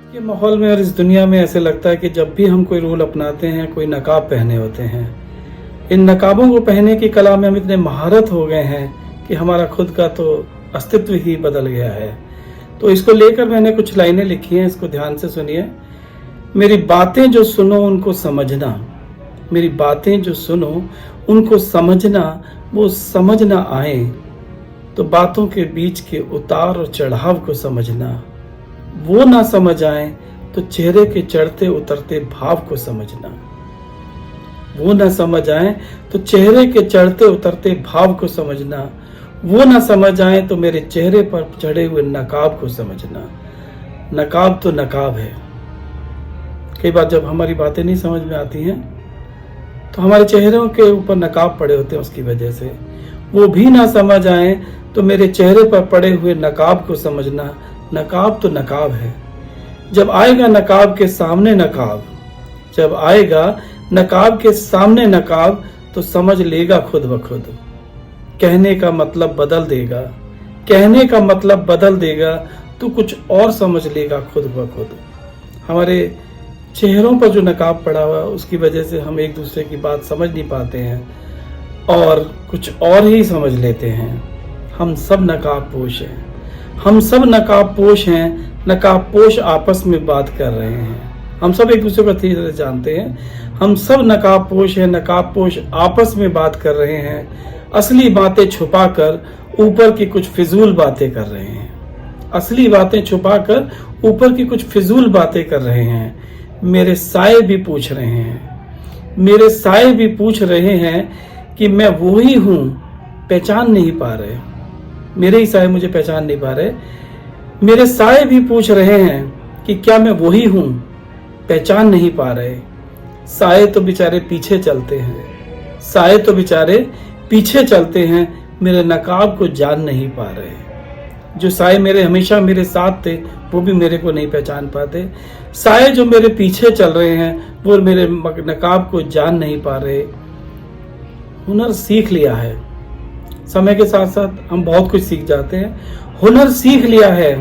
ये माहौल में और इस दुनिया में ऐसे लगता है कि जब भी हम कोई रूल अपनाते हैं, कोई नकाब पहने होते हैं, इन नकाबों को पहनने की कला में हम इतने महारत हो गए हैं कि हमारा खुद का तो अस्तित्व ही बदल गया है। तो इसको लेकर मैंने कुछ लाइनें लिखी हैं, इसको ध्यान से सुनिए। मेरी बातें जो सुनो उनको समझना, मेरी बातें जो सुनो उनको समझना, वो समझ ना आए तो बातों के बीच के उतार और चढ़ाव को समझना, वो ना समझ आए तो चेहरे के चढ़ते उतरते भाव को समझना, वो ना समझ आए तो चेहरे के चढ़ते उतरते भाव को समझना, वो ना समझ आए तो मेरे चेहरे पर चढ़े हुए नकाब को समझना। नकाब तो नकाब है। कई बार जब हमारी बातें नहीं समझ में आती हैं तो हमारे चेहरों के ऊपर नकाब पड़े होते हैं, उसकी वजह से वो भी ना समझ आए तो मेरे चेहरे पर पड़े हुए नकाब को समझना। नकाब तो नकाब है। जब आएगा नकाब के सामने नकाब, जब आएगा नकाब के सामने नकाब तो समझ लेगा खुद ब खुद। कहने का मतलब बदल देगा, कहने का मतलब बदल देगा तो कुछ और समझ लेगा खुद ब खुद। हमारे चेहरों पर जो नकाब पड़ा हुआ उसकी वजह से हम एक दूसरे की बात समझ नहीं पाते हैं और कुछ और ही समझ लेते हैं। हम सब नकाब पोश हैं, हम सब नकाब पोश हैं। नकाब पोश आपस में बात कर रहे हैं। हम सब एक दूसरे को अच्छी तरह जानते हैं। हम सब नकाब पोश हैं, नकाब पोश आपस में बात कर रहे हैं। असली बातें छुपाकर ऊपर की कुछ फिजूल बातें कर रहे हैं। असली बातें छुपाकर ऊपर की कुछ फिजूल बातें कर रहे हैं। मेरे साए भी पूछ रहे हैं, मेरे साए भी पूछ रहे हैं कि मैं वही हूं, पहचान नहीं पा रहे। मेरे ही साए मुझे पहचान नहीं पा रहे। मेरे साए भी पूछ रहे हैं कि क्या मैं वही हूं, पहचान नहीं पा रहे। साए तो बेचारे पीछे चलते हैं, साए तो बेचारे पीछे चलते हैं, मेरे नकाब को जान नहीं पा रहे। जो साए मेरे हमेशा मेरे साथ थे वो भी मेरे को नहीं पहचान पाते। साए जो मेरे पीछे चल रहे हैं वो मेरे नकाब को जान नहीं पा रहे। हुनर सीख लिया है, समय के साथ साथ हम बहुत कुछ सीख जाते हैं। हुनर सीख लिया है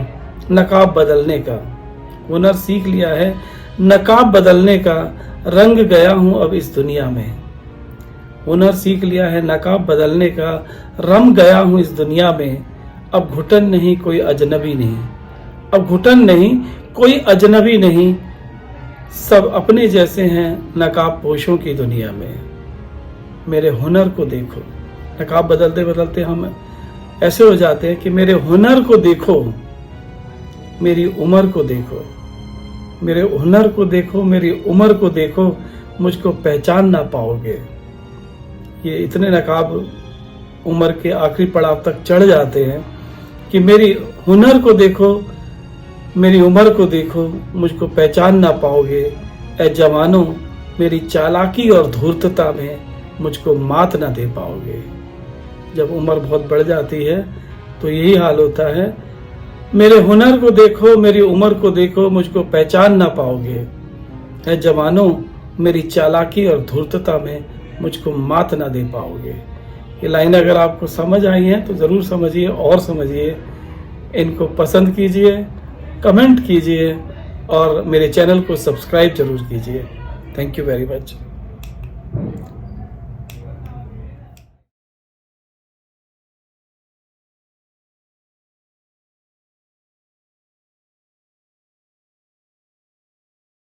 नकाब बदलने का, हुनर सीख लिया है नकाब बदलने का। रंग गया हूं अब इस दुनिया में, हुनर सीख लिया है नकाब बदलने का। रम गया हूं इस दुनिया में, अब घुटन नहीं कोई अजनबी नहीं, अब घुटन नहीं कोई अजनबी नहीं। सब अपने जैसे हैं नकाब पोशों की दुनिया में। मेरे हुनर को देखो। नकाब बदलते बदलते हम ऐसे हो जाते हैं कि मेरे हुनर को देखो, मेरी उम्र को देखो, मेरे हुनर को देखो, मेरी उम्र को देखो, मुझको पहचान ना पाओगे। ये इतने नकाब उम्र के आखिरी पड़ाव तक चढ़ जाते हैं कि मेरी हुनर को देखो, मेरी उम्र को देखो, मुझको पहचान ना पाओगे। ऐ जवानों मेरी चालाकी और धूर्तता में मुझको मात ना दे पाओगे। जब उम्र बहुत बढ़ जाती है तो यही हाल होता है। मेरे हुनर को देखो, मेरी उम्र को देखो, मुझको पहचान ना पाओगे। ऐ जवानों मेरी चालाकी और धूर्तता में मुझको मात ना दे पाओगे। ये लाइन अगर आपको समझ आई है तो ज़रूर समझिए और समझिए। इनको पसंद कीजिए, कमेंट कीजिए और मेरे चैनल को सब्सक्राइब जरूर कीजिए। Thank you very much.